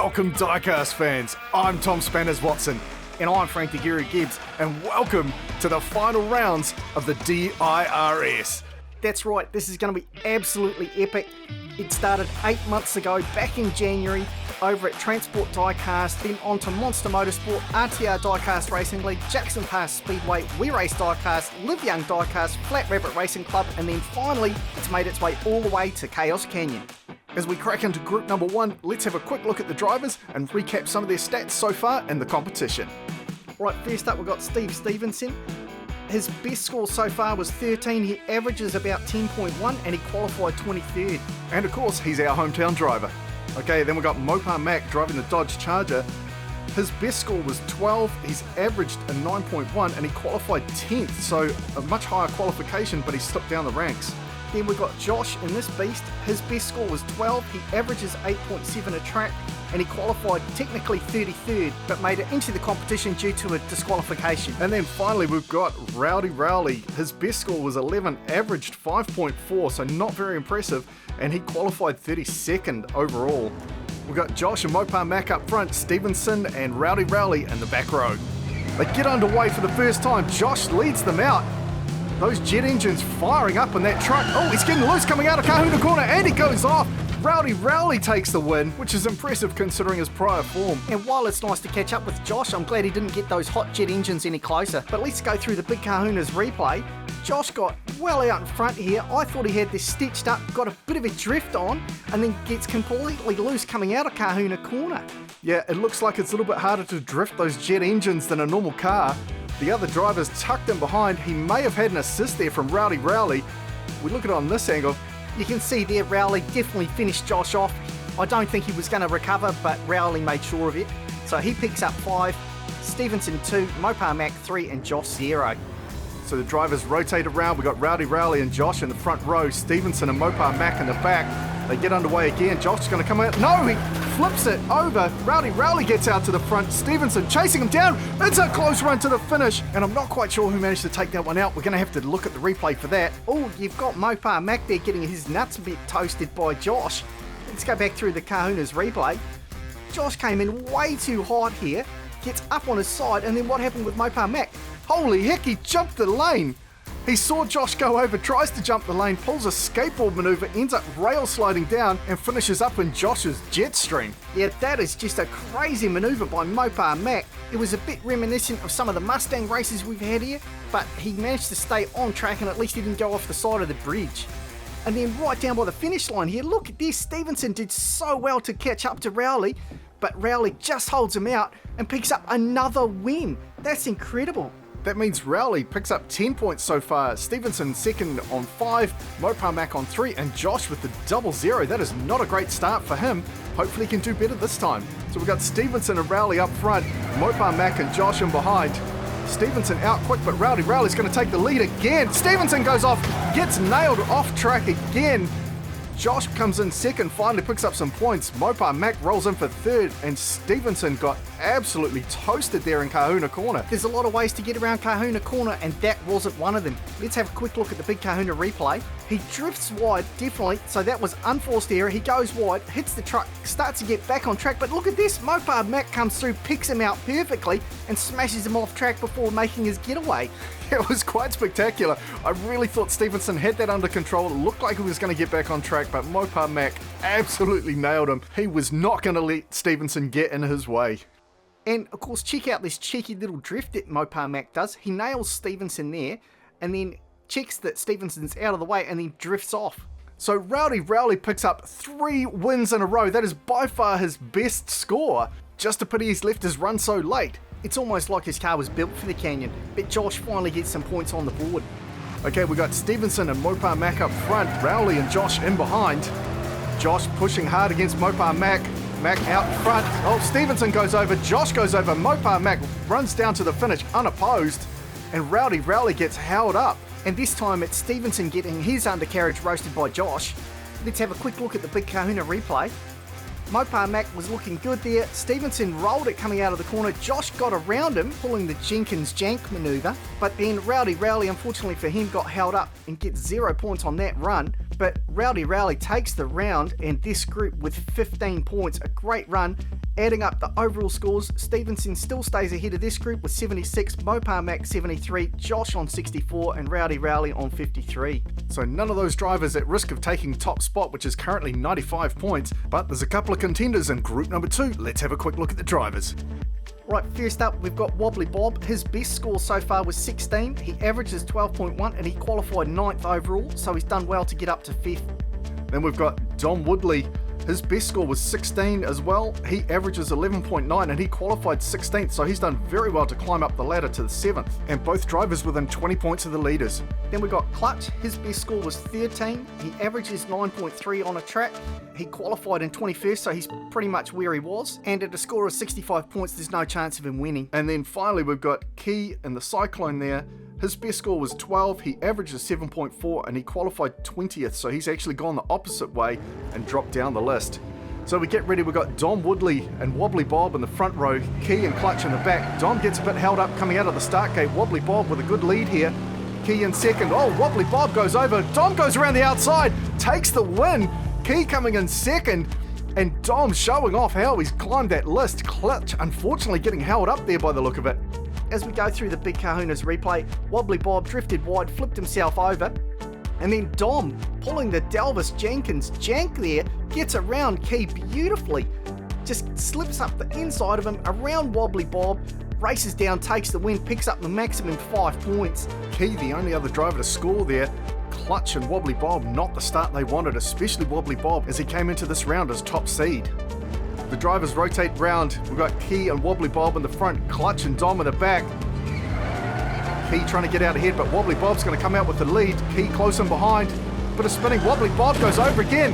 Welcome Diecast fans, I'm Tom Spanners Watson. And I'm Frank the Guru Gibbs. And welcome to the final rounds of the DIRS. That's right, this is going to be absolutely epic. It started 8 months ago, back in January, over at Transport Diecast, then on to Monster Motorsport, RTR Diecast Racing League, Jackson Pass Speedway, We Race Diecast, Live Young Diecast, Flat Rabbit Racing Club, and then finally, it's made its way all the way to Chaos Canyon. As we crack into group number 1, let's have a quick look at the drivers and recap some of their stats so far in the competition. Right, first up we've got Steve Stevenson. His best score so far was 13, he averages about 10.1 and he qualified 23rd. And of course, he's our hometown driver. Okay, then we've got Mopar Mac driving the Dodge Charger. His best score was 12, he's averaged a 9.1 and he qualified 10th, so a much higher qualification, but he slipped down the ranks. Then we've got Josh in this beast. His best score was 12, he averages 8.7 a track and he qualified technically 33rd but made it into the competition due to a disqualification. And then finally we've got Rowdy Rowley. His best score was 11, averaged 5.4, so not very impressive, and he qualified 32nd overall. We've got Josh and Mopar Mac up front, Stevenson and Rowdy Rowley in the back row. They get underway for the first time. Josh leads them out. Those jet engines firing up in that truck. Oh, he's getting loose coming out of Kahuna Corner and he goes off. Rowdy Rowley takes the win, which is impressive considering his prior form. And while it's nice to catch up with Josh, I'm glad he didn't get those hot jet engines any closer. But let's go through the Big Kahuna's replay. Josh got well out in front here. I thought he had this stitched up, got a bit of a drift on, and then gets completely loose coming out of Kahuna Corner. Yeah, it looks like it's a little bit harder to drift those jet engines than a normal car. The other driver's tucked in behind. He may have had an assist there from Rowdy Rowley. We look at it on this angle. You can see there Rowley definitely finished Josh off. I don't think he was going to recover, but Rowley made sure of it. So he picks up 5, Stevenson 2, Mopar Mac 3 and Josh 0. So the drivers rotate around. We've got Rowdy Rowley and Josh in the front row, Stevenson and Mopar Mac in the back. They get underway again. Josh's going to come out. No, he flips it over. Rowdy Rowley gets out to the front. Stevenson chasing him down. It's a close run to the finish. And I'm not quite sure who managed to take that one out. We're going to have to look at the replay for that. Oh, you've got Mopar Mac there getting his nuts a bit toasted by Josh. Let's go back through the Kahuna's replay. Josh came in way too hot here. Gets up on his side. And then what happened with Mopar Mac? Holy heck, he jumped the lane. He saw Josh go over, tries to jump the lane, pulls a skateboard maneuver, ends up rail sliding down and finishes up in Josh's jet stream. Yeah, that is just a crazy maneuver by Mopar Mac. It was a bit reminiscent of some of the Mustang races we've had here, but he managed to stay on track and at least he didn't go off the side of the bridge. And then right down by the finish line here, look at this, Stevenson did so well to catch up to Rowley, but Rowley just holds him out and picks up another win. That's incredible. That means Rowley picks up 10 points so far, Stevenson second on 5, Mopar Mac on 3, and Josh with the 0-0. That is not a great start for him. Hopefully he can do better this time. So we've got Stevenson and Rowley up front, Mopar Mac and Josh in behind. Stevenson out quick, but Rowdy Rowley's going to take the lead again. Stevenson goes off, gets nailed off track again. Josh comes in second, finally picks up some points. Mopar Mac rolls in for third, and Stevenson got absolutely toasted there in Kahuna Corner. There's a lot of ways to get around Kahuna Corner, and that wasn't one of them. Let's have a quick look at the Big Kahuna replay. He drifts wide, definitely, so that was unforced error. He goes wide, hits the truck, starts to get back on track, but look at this. Mopar Mac comes through, picks him out perfectly, and smashes him off track before making his getaway. It was quite spectacular. I really thought Stevenson had that under control. It looked like he was going to get back on track, but Mopar Mac absolutely nailed him. He was not going to let Stevenson get in his way. And of course, check out this cheeky little drift that Mopar Mac does. He nails Stevenson there, and then checks that Stevenson's out of the way, and then drifts off. So Rowdy Rowley picks up 3 wins in a row. That is by far his best score. Just a pity he's left his run so late. It's almost like his car was built for the canyon, but Josh finally gets some points on the board. Okay, we got Stevenson and Mopar Mac up front, Rowley and Josh in behind. Josh pushing hard against Mopar Mac. Mac out front. Oh, Stevenson goes over, Josh goes over, Mopar Mac runs down to the finish unopposed, and Rowdy Rowley gets held up. And this time it's Stevenson getting his undercarriage roasted by Josh. Let's have a quick look at the Big Kahuna replay. Mopar Mac was looking good there. Stevenson rolled it coming out of the corner. Josh got around him, pulling the Jenkins jank maneuver. But then Rowdy Rowley, unfortunately for him, got held up and gets 0 points on that run. But Rowdy takes the round, and this group with 15 points, a great run. Adding up the overall scores, Stevenson still stays ahead of this group with 76, Mopar Mac 73, Josh on 64, and Rowdy on 53. So none of those drivers at risk of taking top spot, which is currently 95 points, but there's a couple of contenders in group number 2. Let's have a quick look at the drivers. Right, first up, we've got Wobbly Bob. His best score so far was 16. He averages 12.1 and he qualified 9th overall, so he's done well to get up to 5th. Then we've got Dom Woodley. His best score was 16 as well. He averages 11.9 and he qualified 16th, so he's done very well to climb up the ladder to the 7th. And both drivers within 20 points of the leaders. Then we got Clutch. His best score was 13. He averages 9.3 on a track. He qualified in 21st, so he's pretty much where he was. And at a score of 65 points, there's no chance of him winning. And then finally we've got Key in the Cyclone there. His best score was 12, he averages 7.4 and he qualified 20th, so he's actually gone the opposite way and dropped down the list. So we get ready, we've got Dom Woodley and Wobbly Bob in the front row, Key and Clutch in the back. Dom gets a bit held up coming out of the start gate, Wobbly Bob with a good lead here. Key in second, Wobbly Bob goes over, Dom goes around the outside, takes the win. Key coming in second, and Dom showing off how he's climbed that list. Clutch unfortunately getting held up there by the look of it. As we go through the Big Kahuna's replay, Wobbly Bob drifted wide, flipped himself over, and then Dom, pulling the Dalvis Jenkins jank there, gets around Key beautifully. Just slips up the inside of him, around Wobbly Bob, races down, takes the win, picks up the maximum 5 points. Key, the only other driver to score there. Clutch and Wobbly Bob, not the start they wanted, especially Wobbly Bob as he came into this round as top seed. The drivers rotate round. We've got Key and Wobbly Bob in the front, Clutch and Dom in the back. Key trying to get out ahead, but Wobbly Bob's going to come out with the lead. Key close in behind. Bit of spinning, Wobbly Bob goes over again.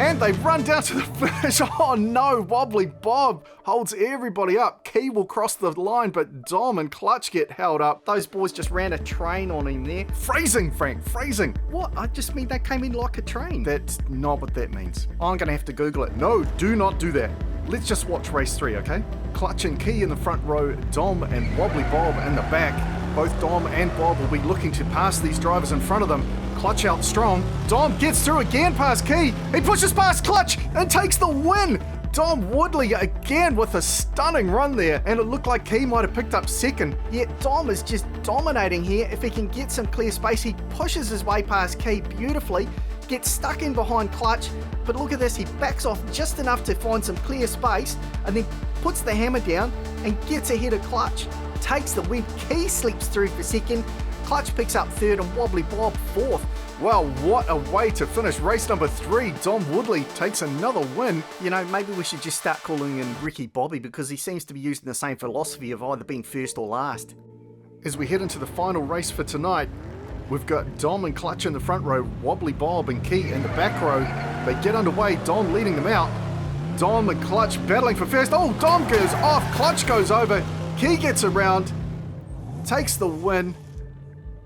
And they run down to the finish. Oh no, Wobbly Bob holds everybody up. Key will cross the line, but Dom and Clutch get held up. Those boys just ran a train on him there. Phrasing, Frank, phrasing. What? I just mean they came in like a train. That's not what that means. I'm going to have to Google it. No, do not do that. Let's just watch race 3, okay? Clutch and Key in the front row, Dom and Wobbly Bob in the back. Both Dom and Bob will be looking to pass these drivers in front of them. Clutch out strong. Dom gets through again past Key. He pushes past Clutch and takes the win. Dom Woodley again with a stunning run there, and it looked like Key might have picked up second. Yet Dom is just dominating here. If he can get some clear space, he pushes his way past Key beautifully, gets stuck in behind Clutch, but look at this, he backs off just enough to find some clear space and then puts the hammer down and gets ahead of Clutch. Takes the win. Key slips through for second. Clutch picks up third and Wobbly Bob fourth. Well, what a way to finish race number 3. Dom Woodley takes another win. You know, maybe we should just start calling him Ricky Bobby because he seems to be using the same philosophy of either being first or last. As we head into the final race for tonight, we've got Dom and Clutch in the front row, Wobbly Bob and Key in the back row. They get underway, Dom leading them out. Dom and Clutch battling for first. Dom goes off, Clutch goes over. Key gets around, takes the win,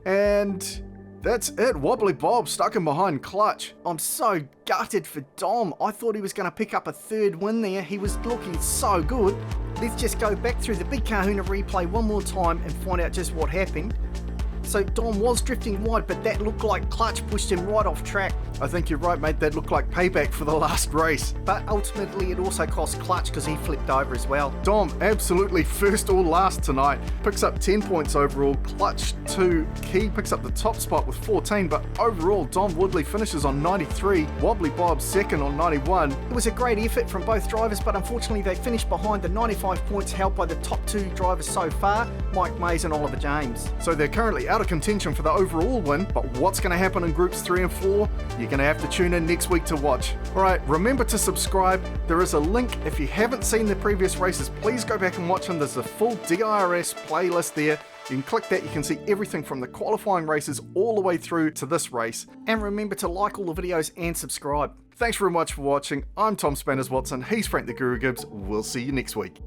and that's it. Wobbly Bob stuck in behind Clutch. I'm so gutted for Dom. I thought he was going to pick up a third win there. He was looking so good. Let's just go back through the Big Kahuna replay one more time and find out just what happened. So Dom was drifting wide, but that looked like Clutch pushed him right off track. I think you're right, mate. That looked like payback for the last race. But ultimately, it also cost Clutch because he flipped over as well. Dom, absolutely first or last tonight. Picks up 10 points overall. Clutch 2. Key picks up the top spot with 14, but overall, Dom Woodley finishes on 93. Wobbly Bob second on 91. It was a great effort from both drivers, but unfortunately, they finished behind the 95 points held by the top 2 drivers so far, Mike Mays and Oliver James. So they're currently out of contention for the overall win, but what's going to happen in groups 3 and 4? You're going to have to tune in next week to watch. Alright, remember to subscribe. There is a link. If you haven't seen the previous races, please go back and watch them. There's a full DIRS playlist there. You can click that, you can see everything from the qualifying races all the way through to this race. And remember to like all the videos and subscribe. Thanks very much for watching. I'm Tom Spanners Watson. He's Frank the Guru Gibbs. We'll see you next week.